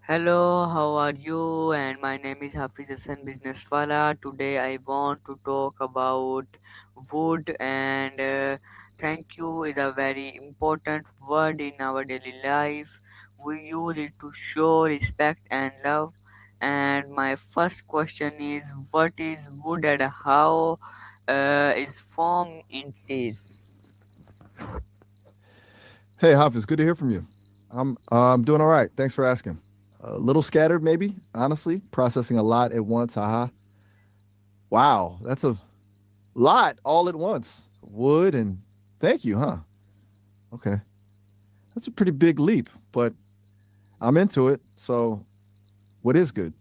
Hello, how are you? And my name is Hafiz Hassan Businesswala. Today I want to talk about wood and thank you is a very important word in our daily life. We use it to show respect and love. And my first question is what is wood and how is formed in trees? Hey, Hafiz, good to hear from you. I'm doing all right. Thanks for asking. A little scattered, maybe. Honestly, processing a lot at once. Haha. Wow, that's a lot all at once. Wood and thank you, huh? Okay, that's a pretty big leap, but I'm into it. So, what is good?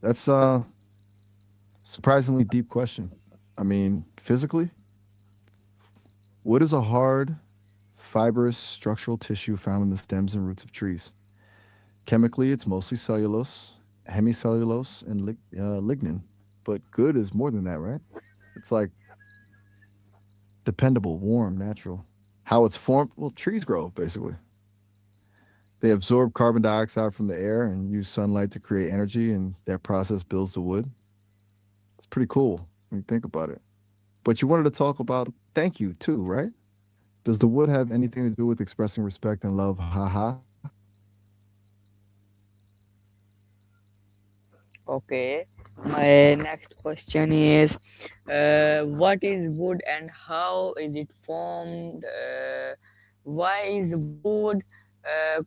That's a surprisingly deep question. I mean, physically, wood is a hard, fibrous structural tissue found in the stems and roots of trees. Chemically, it's mostly cellulose, hemicellulose, and lignin. But good is more than that, right? It's like dependable, warm, natural. How it's formed? Well, trees grow, basically. They absorb carbon dioxide from the air and use sunlight to create energy, and that process builds the wood. It's pretty cool when you think about it. But you wanted to talk about thank you, too, right? Does the wood have anything to do with expressing respect and love? Haha. Okay, my next question is what is wood and how is it formed? Why is wood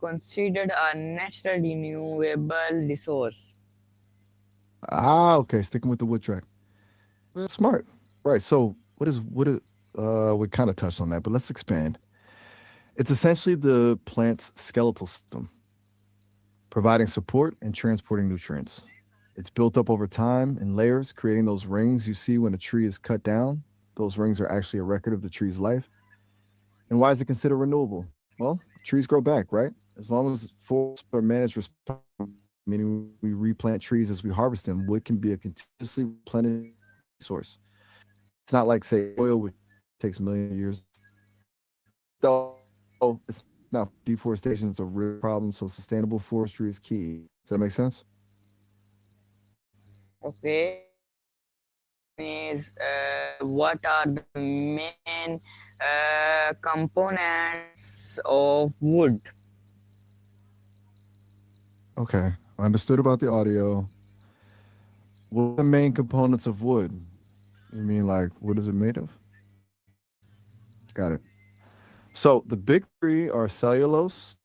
considered a natural renewable resource? Okay, sticking with the wood track. Smart. Right. So, we kind of touched on that, but let's expand. It's essentially the plant's skeletal system, providing support and transporting nutrients. It's built up over time in layers, creating those rings you see when a tree is cut down. Those rings are actually a record of the tree's life. And why is it considered renewable? Well, trees grow back, right? As long as forests are managed responsibly, meaning we replant trees as we harvest them, wood can be a continuously replenished resource. It's not like, say, oil, which takes millions of years. Though it's not deforestation is a real problem, so sustainable forestry is key. Does that make sense? Okay, my next question is what are the main components of wood? Okay, understood about the audio. What are the main components of wood? You mean like what is it made of? Got it. So the big three are cellulose,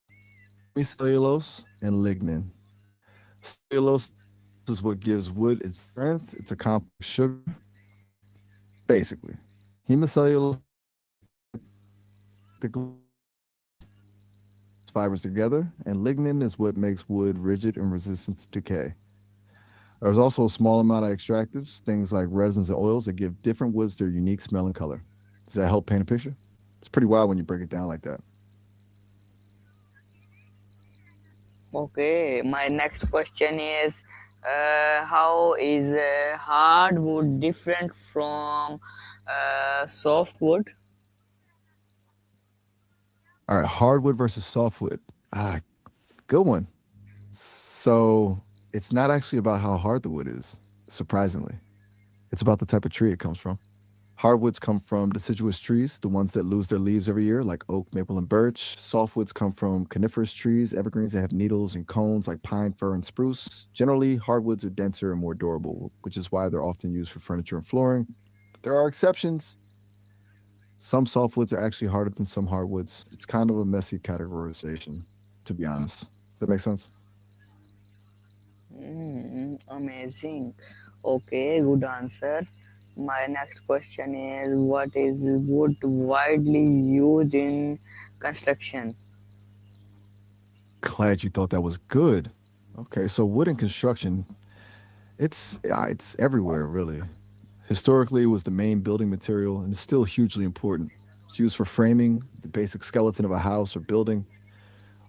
hemicellulose, and lignin. Cellulose is what gives wood its strength. It's a complex sugar, basically. Hemicellulose the fibers together, and lignin is what makes wood rigid and resistant to decay. There's also a small amount of extractives, things like resins and oils that give different woods their unique smell and color. Does that help paint a picture? It's pretty wild when you break it down like that. Okay, my next question is how is hardwood different from softwood? All right, hardwood versus softwood. Ah, good one. So it's not actually about how hard the wood is, surprisingly. It's about the type of tree it comes from. Hardwoods come from deciduous trees, the ones that lose their leaves every year, like oak, maple, and birch. Softwoods come from coniferous trees, evergreens that have needles and cones, like pine, fir, and spruce. Generally, hardwoods are denser and more durable, which is why they're often used for furniture and flooring. But there are exceptions. Some softwoods are actually harder than some hardwoods. It's kind of a messy categorization, to be honest. Does that make sense? Amazing. Okay, good answer. My next question is what is wood widely used in construction? Glad you thought that was good. Okay, so wood in construction, it's everywhere really. Historically, it was the main building material and it's still hugely important. It's used for framing the basic skeleton of a house or building,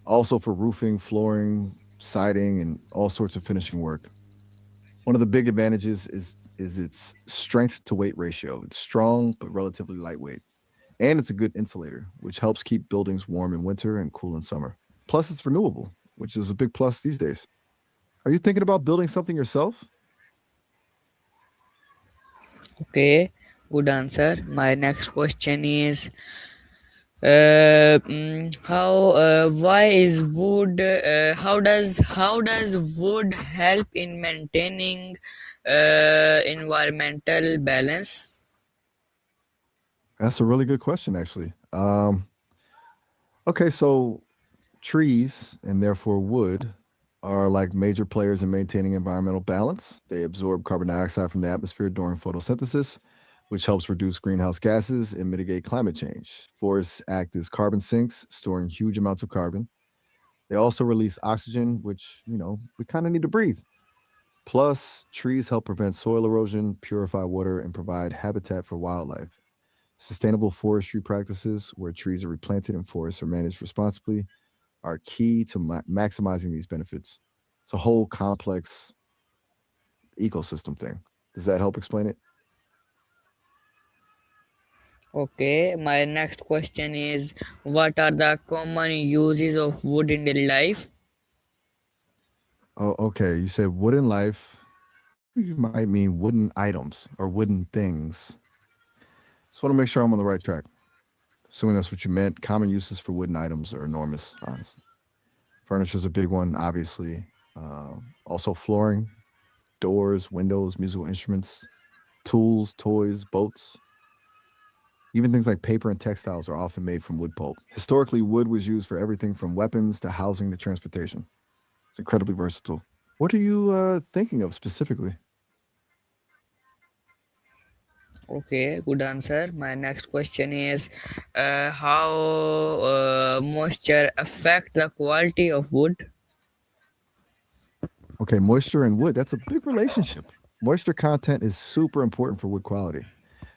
also for roofing, flooring, siding, and all sorts of finishing work. One of the big advantages is its strength to weight ratio. It's strong but relatively lightweight, and it's a good insulator, which helps keep buildings warm in winter and cool in summer. Plus, it's renewable. which is a big plus these days. Are you thinking about building something yourself? Okay, good answer. My next question is how why is wood how does wood help in maintaining environmental balance? That's a really good question, actually. Okay, so trees and therefore wood are like major players in maintaining environmental balance. They absorb carbon dioxide from the atmosphere during photosynthesis, which helps reduce greenhouse gases and mitigate climate change. Forests act as carbon sinks, storing huge amounts of carbon. They also release oxygen, which, we kind of need to breathe. Plus, trees help prevent soil erosion, purify water, and provide habitat for wildlife. Sustainable forestry practices, where trees are replanted and forests are managed responsibly, are key to maximizing these benefits. It's a whole complex ecosystem thing. Does that help explain it? Okay, my next question is what are the common uses of wood in daily life? Oh, okay. You said wooden life. You might mean wooden items or wooden things. Just want to make sure I'm on the right track. Assuming that's what you meant, common uses for wooden items are enormous, honestly. Furniture is a big one, obviously. Also, flooring, doors, windows, musical instruments, tools, toys, boats. Even things like paper and textiles are often made from wood pulp. Historically, wood was used for everything from weapons to housing to transportation. It's incredibly versatile. What are you thinking of specifically? Okay, good answer. My next question is how moisture affect the quality of wood? Okay, moisture and wood, that's a big relationship. Moisture content is super important for wood quality.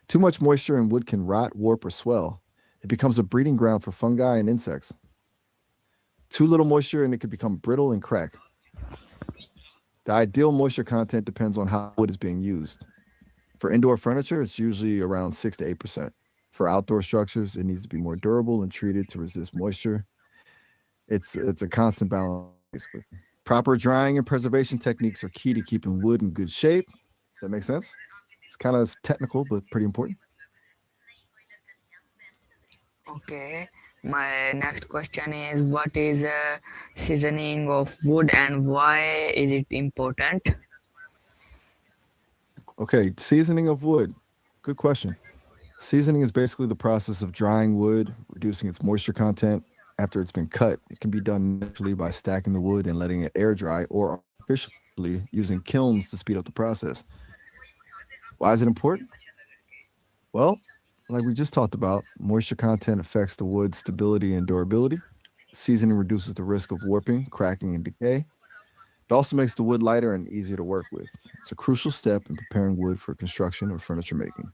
Too much moisture in wood can rot, warp, or swell. It becomes a breeding ground for fungi and insects. Too little moisture and it could become brittle and crack. The ideal moisture content depends on how wood is being used. For indoor furniture, it's usually around 6 to 8%. For outdoor structures, it needs to be more durable and treated to resist moisture. It's a constant balance, basically. Proper drying and preservation techniques are key to keeping wood in good shape. Does that make sense? It's kind of technical, but pretty important. Okay, my next question is what is seasoning of wood and why is it important? Okay, seasoning of wood. Good question. Seasoning is basically the process of drying wood, reducing its moisture content after it's been cut. It can be done naturally by stacking the wood and letting it air dry or artificially using kilns to speed up the process. Why is it important? Well, like we just talked about, moisture content affects the wood's stability and durability. Seasoning reduces the risk of warping, cracking, and decay. It also makes the wood lighter and easier to work with. It's a crucial step in preparing wood for construction or furniture making.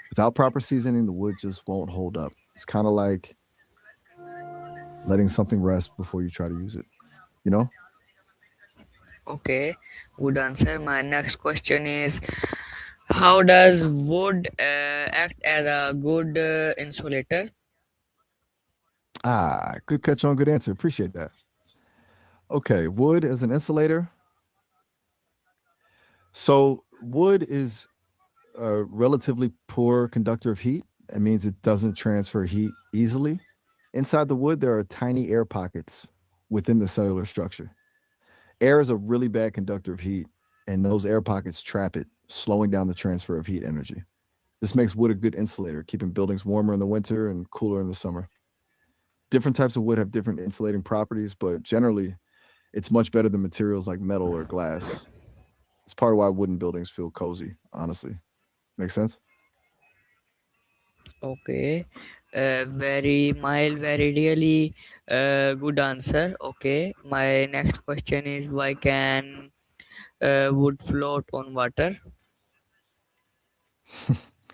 Without proper seasoning, the wood just won't hold up. It's kind of like letting something rest before you try to use it, you know? Okay, good answer. My next question is how does wood act as a good insulator? Ah, good catch on, good answer. Appreciate that. Okay, wood as an insulator. So, wood is a relatively poor conductor of heat. It means it doesn't transfer heat easily. Inside the wood, there are tiny air pockets within the cellular structure. Air is a really bad conductor of heat, and those air pockets trap it, slowing down the transfer of heat energy. This makes wood a good insulator, keeping buildings warmer in the winter and cooler in the summer. Different types of wood have different insulating properties, but generally, it's much better than materials like metal or glass. It's part of why wooden buildings feel cozy, honestly. Make sense? Okay, very mild, very really good answer. Okay, my next question is why can wood float on water?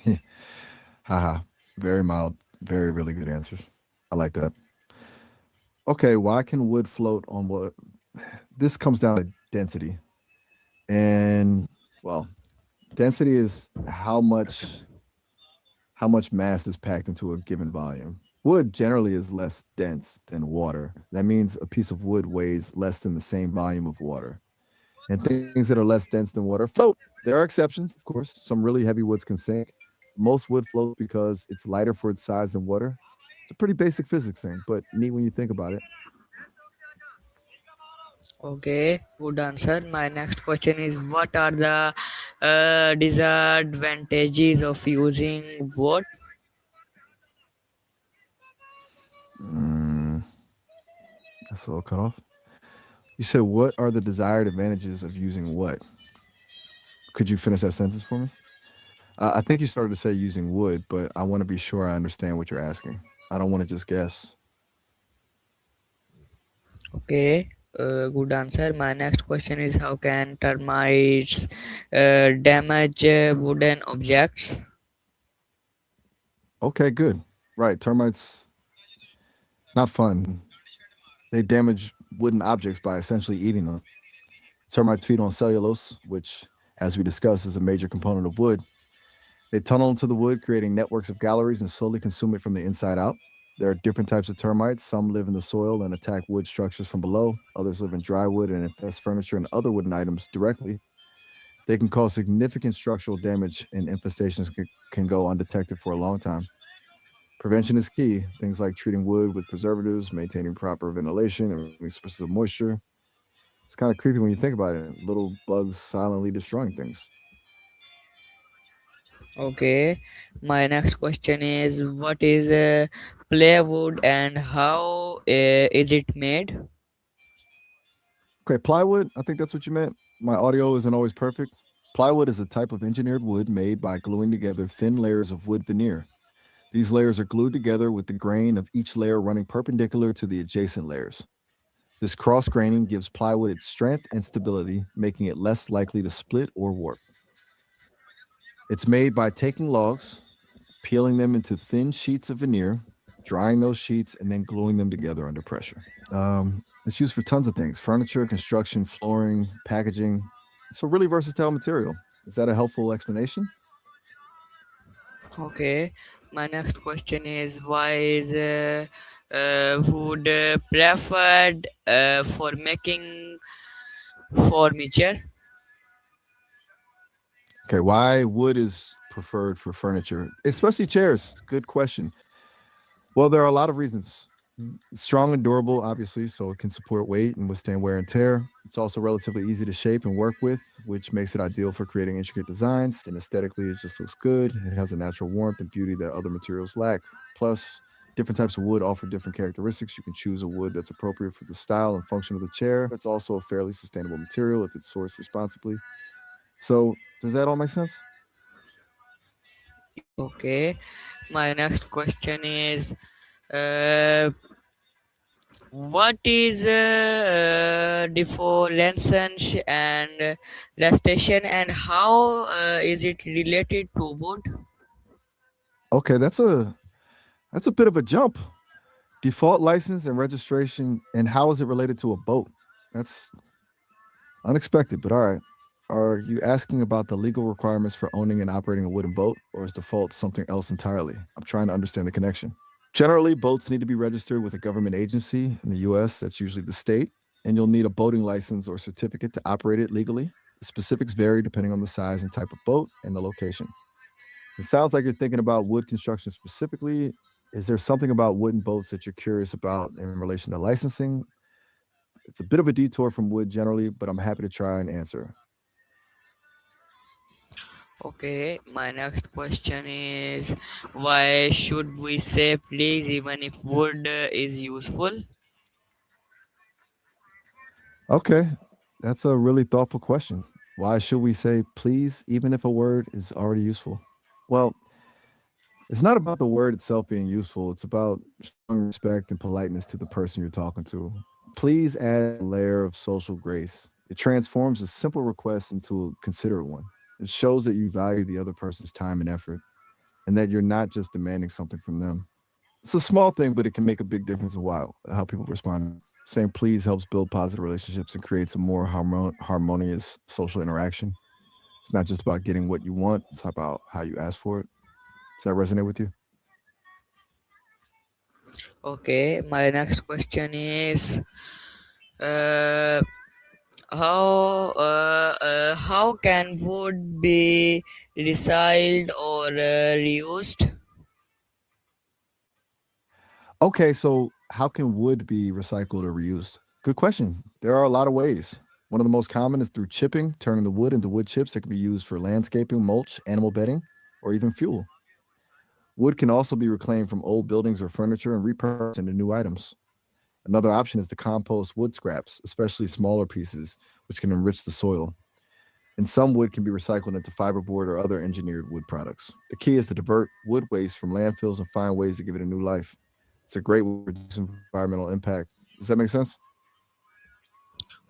Yeah. Haha. Very mild, very, really good answers. I like that. Okay, why can wood float on what? This comes down to density. And well, density is how much mass is packed into a given volume. Wood generally is less dense than water. That means a piece of wood weighs less than the same volume of water. And things that are less dense than water float. There are exceptions, of course. Some really heavy woods can sink. Most wood floats because it's lighter for its size than water. It's a pretty basic physics thing, but neat when you think about it. Okay, good answer. My next question is, what are the disadvantages of using wood? Mm, that's a little cut off. You said, what are the desired advantages of using what? Could you finish that sentence for me? I think you started to say using wood, but I want to be sure I understand what you're asking. I don't want to just guess. Okay, good answer. My next question is, how can termites damage wooden objects? Okay, good. Right. Termites, not fun. They damage wooden objects by essentially eating them. Termites feed on cellulose, which, as we discussed, is a major component of wood. They tunnel into the wood, creating networks of galleries and slowly consume it from the inside out. There are different types of termites. Some live in the soil and attack wood structures from below. Others live in dry wood and infest furniture and other wooden items directly. They can cause significant structural damage, and infestations can go undetected for a long time. Prevention is key. Things like treating wood with preservatives, maintaining proper ventilation, and removing sources of moisture. It's kind of creepy when you think about it. Little bugs silently destroying things. Okay, my next question is, what is plywood and how is it made? Okay, plywood, I think that's what you meant. My audio isn't always perfect. Plywood is a type of engineered wood made by gluing together thin layers of wood veneer. These layers are glued together with the grain of each layer running perpendicular to the adjacent layers. This cross graining gives plywood its strength and stability, making it less likely to split or warp. It's made by taking logs, peeling them into thin sheets of veneer, drying those sheets, and then gluing them together under pressure. It's used for tons of things: furniture, construction, flooring, packaging. It's a really versatile material. Is that a helpful explanation? Okay, my next question is, why is wood preferred for making furniture? Okay, why wood is preferred for furniture, especially chairs? Good question. Well, there are a lot of reasons. Strong and durable, obviously, so it can support weight and withstand wear and tear. It's also relatively easy to shape and work with, which makes it ideal for creating intricate designs. And aesthetically, it just looks good. It has a natural warmth and beauty that other materials lack. Plus, different types of wood offer different characteristics. You can choose a wood that's appropriate for the style and function of the chair. It's also a fairly sustainable material if it's sourced responsibly. So, does that all make sense? Okay, my next question is, uh, what is deforestation and restoration, and how is it related to wood? Okay, that's a bit of a jump. Default license and registration, and how is it related to a boat? That's unexpected, but all right. Are you asking about the legal requirements for owning and operating a wooden boat, or is default something else entirely? I'm trying to understand the connection. Generally, boats need to be registered with a government agency in the US, that's usually the state, and you'll need a boating license or certificate to operate it legally. The specifics vary depending on the size and type of boat and the location. It sounds like you're thinking about wood construction specifically. Is there something about wooden boats that you're curious about in relation to licensing? It's a bit of a detour from wood generally, but I'm happy to try and answer. Okay, my next question is, why should we say please even if wood is useful? Okay, that's a really thoughtful question. Why should we say please, even if a word is already useful? Well, it's not about the word itself being useful, it's about showing respect and politeness to the person you're talking to. Please adds a layer of social grace. It transforms a simple request into a considerate one. It shows that you value the other person's time and effort and that you're not just demanding something from them. It's a small thing, but it can make a big difference in how people respond. Saying please helps build positive relationships and creates a more harmonious social interaction. It's not just about getting what you want, it's about how you ask for it. Does that resonate with you? Okay, my next question is uh, how can wood be recycled or reused? Okay, so how can wood be recycled or reused? Good question. There are a lot of ways. One of the most common is through chipping, turning the wood into wood chips that can be used for landscaping, mulch, animal bedding, or even fuel. Wood can also be reclaimed from old buildings or furniture and repurposed into new items. Another option is to compost wood scraps, especially smaller pieces, which can enrich the soil. And some wood can be recycled into fiberboard or other engineered wood products. The key is to divert wood waste from landfills and find ways to give it a new life. It's a great way to reduce environmental impact. Does that make sense?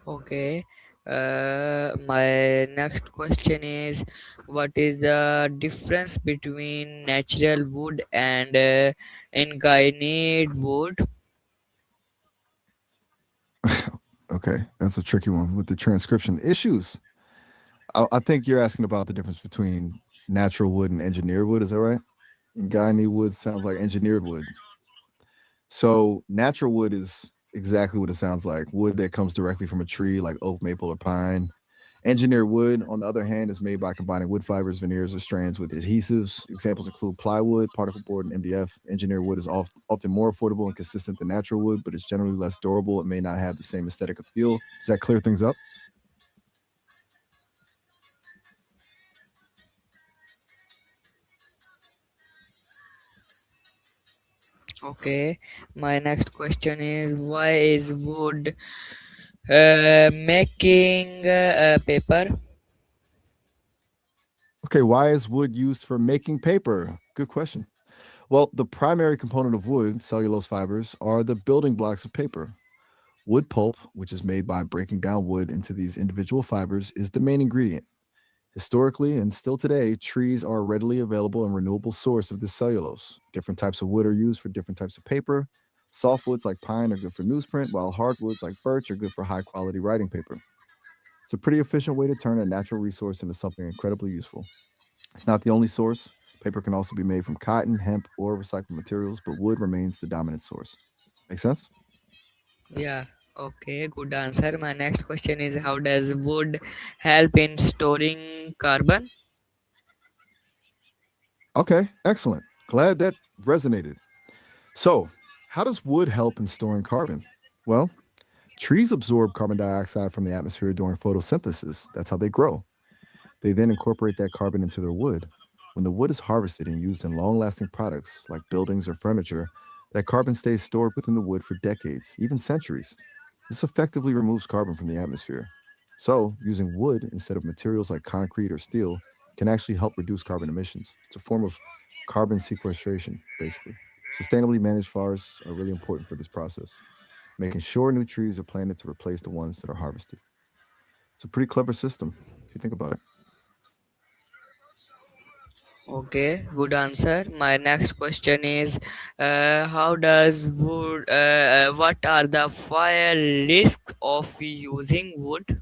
Okay. My next question is what is the difference between natural wood and engineered wood? Okay, that's a tricky one with the transcription issues. I think you're asking about the difference between natural wood and engineered wood. Is that right? And Guyanese wood sounds like engineered wood. So natural wood is exactly what it sounds like, wood that comes directly from a tree like oak, maple, or pine. Engineered wood, on the other hand, is made by combining wood fibers, veneers, or strands with adhesives. Examples include plywood, particle board, and MDF. Engineered wood is often more affordable and consistent than natural wood, but it's generally less durable and may not have the same aesthetic appeal. Does that clear things up? Okay. My next question is why is wood making paper? Okay, why is wood used for making paper? Good question. Well, the primary component of wood, cellulose fibers, are the building blocks of paper. Wood pulp, which is made by breaking down wood into these individual fibers, is the main ingredient. Historically and still today, trees are a readily available and renewable source of this cellulose. Different types of wood are used for different types of paper. Softwoods like pine are good for newsprint, while hardwoods like birch are good for high quality writing paper. It's a pretty efficient way to turn a natural resource into something incredibly useful. It's not the only source. Paper can also be made from cotton, hemp, or recycled materials, but wood remains the dominant source. Make sense? Yeah. Okay, good answer. My next question is how does wood help in storing carbon? Okay, excellent. Glad that resonated. So, how does wood help in storing carbon? Well, trees absorb carbon dioxide from the atmosphere during photosynthesis. That's how they grow. They then incorporate that carbon into their wood. When the wood is harvested and used in long lasting products like buildings or furniture, that carbon stays stored within the wood for decades, even centuries. This effectively removes carbon from the atmosphere. So, using wood instead of materials like concrete or steel can actually help reduce carbon emissions. It's a form of carbon sequestration, basically. Sustainably managed forests are really important for this process, making sure new trees are planted to replace the ones that are harvested. It's a pretty clever system if you think about it. Okay, good answer. My next question is how does wood what are the fire risks of using wood?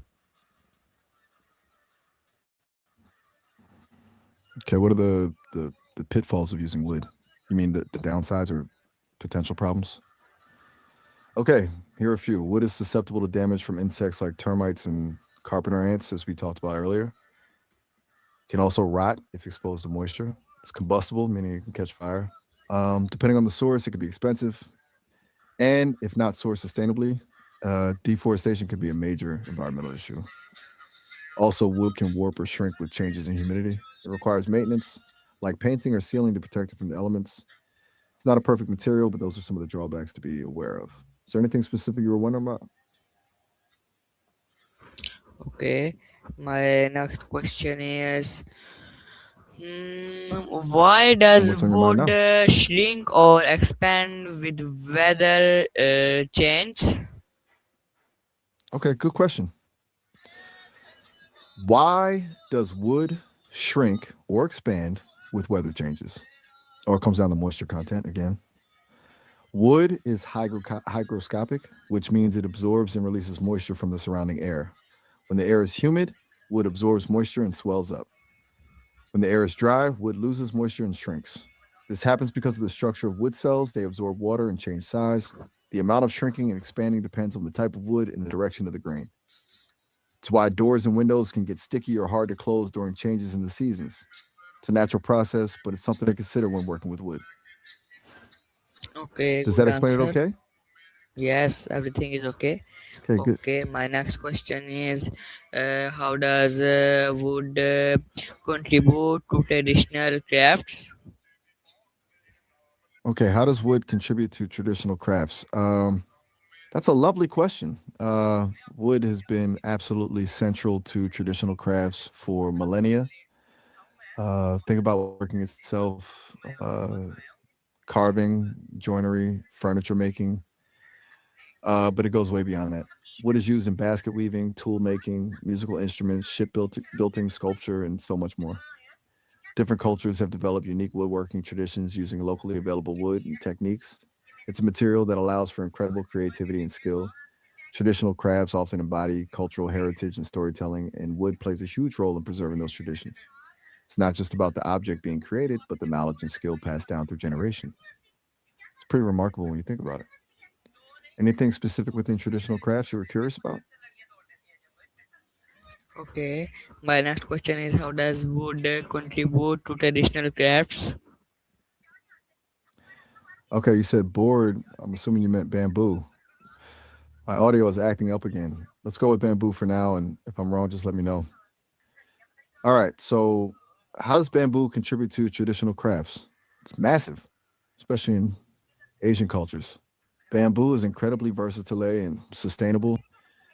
Okay, what are the pitfalls of using wood? You mean the downsides or potential problems? Okay, here are a few. Wood is susceptible to damage from insects like termites and carpenter ants, as we talked about earlier. Can also rot if exposed to moisture. It's combustible, meaning it can catch fire. Depending on the source, it could be expensive. And if not sourced sustainably, deforestation could be a major environmental issue. Also, wood can warp or shrink with changes in humidity. It requires maintenance, like painting or sealing to protect it from the elements. It's not a perfect material, but those are some of the drawbacks to be aware of. Is there anything specific you were wondering about? Okay, my next question is why And does what's on your mind wood now? shrink or expand with weather change? Okay, good question. Why does wood shrink or expand with weather changes? Or it comes down to moisture content again. Wood is hygroscopic, which means it absorbs and releases moisture from the surrounding air. When the air is humid, wood absorbs moisture and swells up. When the air is dry, wood loses moisture and shrinks. This happens because of the structure of wood cells. They absorb water and change size. The amount of shrinking and expanding depends on the type of wood and the direction of the grain. It's why doors and windows can get sticky or hard to close during changes in the seasons. It's a natural process, but it's something to consider when working with wood. Okay, Does good that explain it answer. okay? Yes, everything is okay. Okay, good. Okay, my next question is how does wood contribute to traditional crafts? Okay, how does wood contribute to traditional crafts? That's a lovely question. Wood has been absolutely central to traditional crafts for millennia. Think about woodworking itself, carving, joinery, furniture making, but it goes way beyond that. Wood is used in basket weaving, tool making, musical instruments, building, sculpture, and so much more. Different cultures have developed unique woodworking traditions using locally available wood and techniques. It's a material that allows for incredible creativity and skill. Traditional crafts often embody cultural heritage and storytelling, and wood plays a huge role in preserving those traditions. It's not just about the object being created, but the knowledge and skill passed down through generations. It's pretty remarkable when you think about it. Anything specific within traditional crafts you were curious about? Okay, my next question is how does wood contribute to traditional crafts? Okay, you said board. I'm assuming you meant bamboo. My audio is acting up again. Let's go with bamboo for now, and if I'm wrong, just let me know. All right, so how does bamboo contribute to traditional crafts? It's massive, especially in Asian cultures. Bamboo is incredibly versatile and sustainable.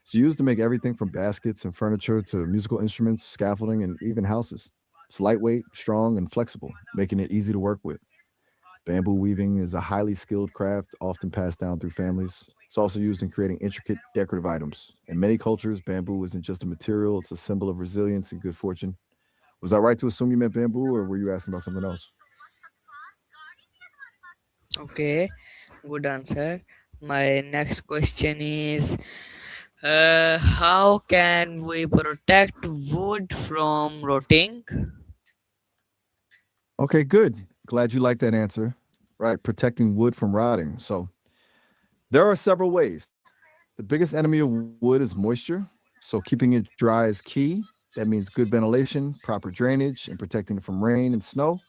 It's used to make everything from baskets and furniture to musical instruments, scaffolding, and even houses. It's lightweight, strong, and flexible, making it easy to work with. Bamboo weaving is a highly skilled craft, often passed down through families. It's also used in creating intricate decorative items. In many cultures, bamboo isn't just a material, it's a symbol of resilience and good fortune. Was I right to assume you meant bamboo, or were you asking about something else? Okay, good answer. My next question is how can we protect wood from rotting? Okay, good. Glad you like that answer. Right, protecting wood from rotting. So, there are several ways. The biggest enemy of wood is moisture. So, keeping it dry is key. That means good ventilation, proper drainage, and protecting it from rain and snow.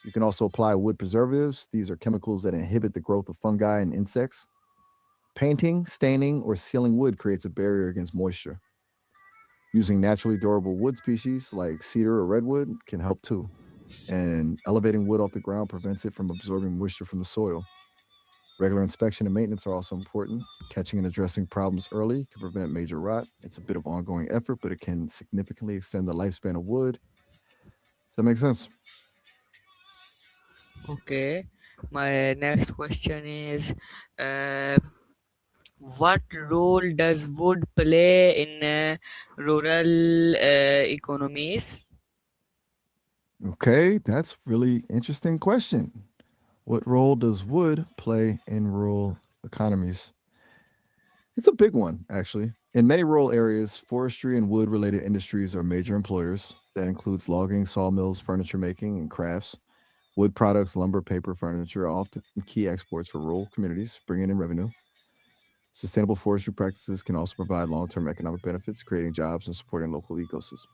You can also apply wood preservatives. These are chemicals that inhibit the growth of fungi and insects. Painting, staining, or sealing wood creates a barrier against moisture. Using naturally durable wood species like cedar or redwood can help too. And elevating wood off the ground prevents it from absorbing moisture from the soil. Regular inspection and maintenance are also important. Catching and addressing problems early can prevent major rot. It's a bit of ongoing effort, but it can significantly extend the lifespan of wood. Does that make sense? Okay, my next question is uh, what role does wood play in rural economies? Okay, that's really interesting question. What role does wood play in rural economies? It's a big one, actually. In many rural areas, forestry and wood related industries are major employers. That includes logging, sawmills, furniture making, and crafts. Wood products, lumber, paper, furniture are often key exports for rural communities, bringing in revenue. Sustainable forestry practices can also provide long term economic benefits, creating jobs and supporting local ecosystems.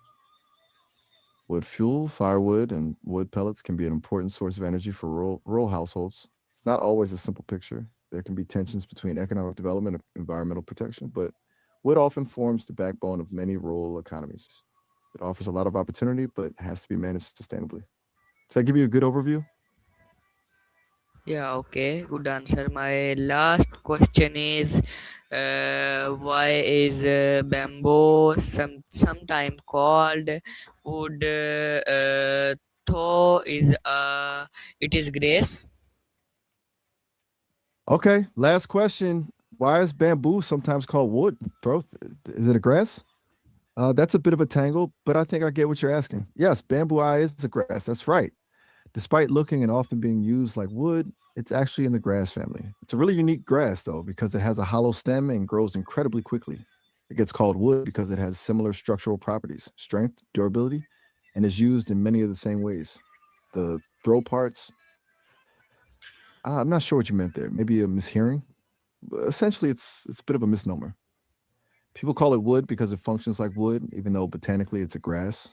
Wood fuel, firewood, and wood pellets can be an important source of energy for rural households. It's not always a simple picture. There can be tensions between economic development and environmental protection, but wood often forms the backbone of many rural economies. It offers a lot of opportunity, but has to be managed sustainably. Does that give you a good overview? Yeah, okay, good answer. My last question is why is bamboo sometime called wood though is it is grace? Okay, last question. Why is bamboo sometimes called wood? Throw, is it a grass? That's a bit of a tangle, but I think I get what you're asking. Yes, bamboo eye is a grass. That's right. Despite looking and often being used like wood, it's actually in the grass family. It's a really unique grass, though, because it has a hollow stem and grows incredibly quickly. It gets called wood because it has similar structural properties, strength, durability, and is used in many of the same ways. The throw parts, I'm not sure what you meant there. Maybe a mishearing. But essentially, it's a bit of a misnomer. People call it wood because it functions like wood, even though botanically it's a grass.